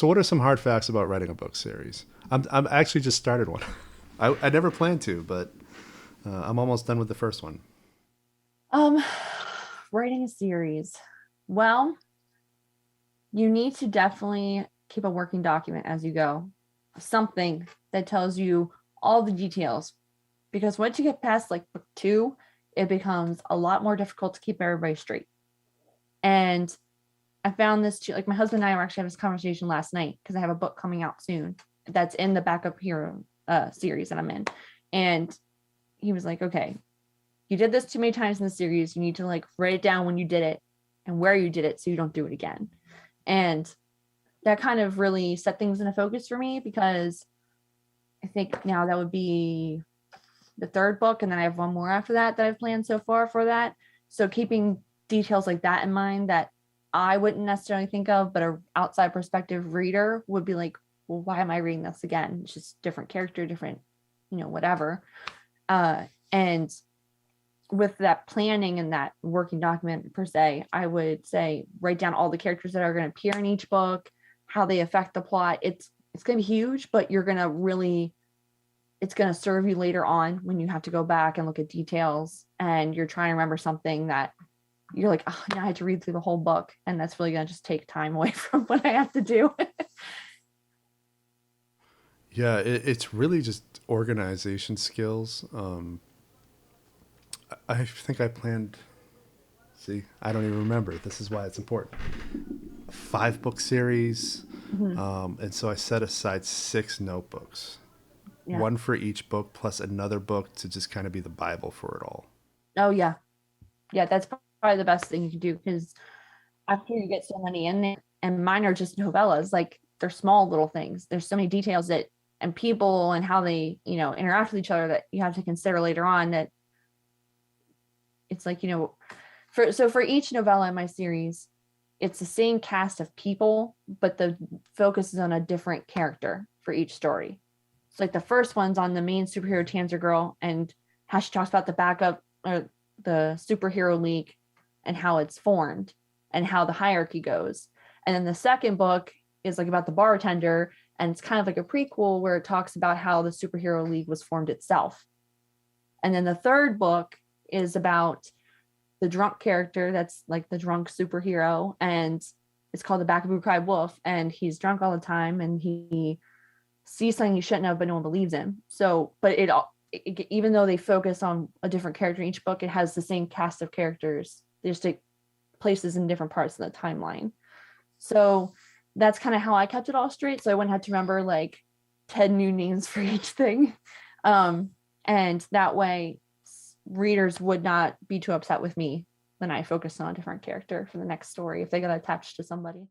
So what are some hard facts about writing a book series? I'm actually just started one. I never planned to, but I'm almost done with the first one. Um, Writing a series. Well, you need to definitely keep a working document as you go. Something that tells you all the details. Because once you get past like book two, it becomes a lot more difficult to keep everybody straight. And I found this too, like my husband and I were actually having this conversation last night because I have a book coming out soon that's in the backup hero series that I'm in. And he was like, okay, you did this too many times in the series. You need to like write it down when you did it and where you did it so you don't do it again. And that kind of really set things into focus for me because I think now that would be the third book. And then I have one more after that I've planned so far for that. So keeping details like that in mind that I wouldn't necessarily think of, but an outside perspective reader would be like, well, why am I reading this again? It's just different character, different, whatever. And with that planning and that working document per se, I would say write down all the characters that are going to appear in each book, how they affect the plot. It's going to be huge, but it's going to serve you later on when you have to go back and look at details and you're trying to remember something that you're like, oh, now I had to read through the whole book. And that's really going to just take time away from what I have to do. Yeah, it's really just organization skills. I think I planned. See, I don't even remember. This is why it's important. 5-book series, Mhm. and so I set aside 6 notebooks, Yeah. one for each book, plus another book to just kind of be the Bible for it all. Oh, yeah. Yeah, that's probably the best thing you can do because after you get so many in there, and mine are just novellas, like they're small little things. There's so many details that and people and how they, interact with each other that you have to consider later on that it's like, for each novella in my series, it's the same cast of people, but the focus is on a different character for each story. It's like the first one's on the main superhero Tanzer girl and how she talks about the backup or the superhero league and how it's formed and how the hierarchy goes. And then the second book is like about the bartender, and it's kind of like a prequel where it talks about how the superhero league was formed itself. And then the third book is about the drunk character that's like the drunk superhero, and it's called the Backaboo Cried Wolf, and he's drunk all the time and he sees something he shouldn't have, but no one believes him. So, but even though they focus on a different character in each book, it has the same cast of characters. They just take places in different parts of the timeline. So that's kind of how I kept it all straight. So I wouldn't have to remember like 10 new names for each thing. And that way readers would not be too upset with me when I focus on a different character for the next story if they got attached to somebody.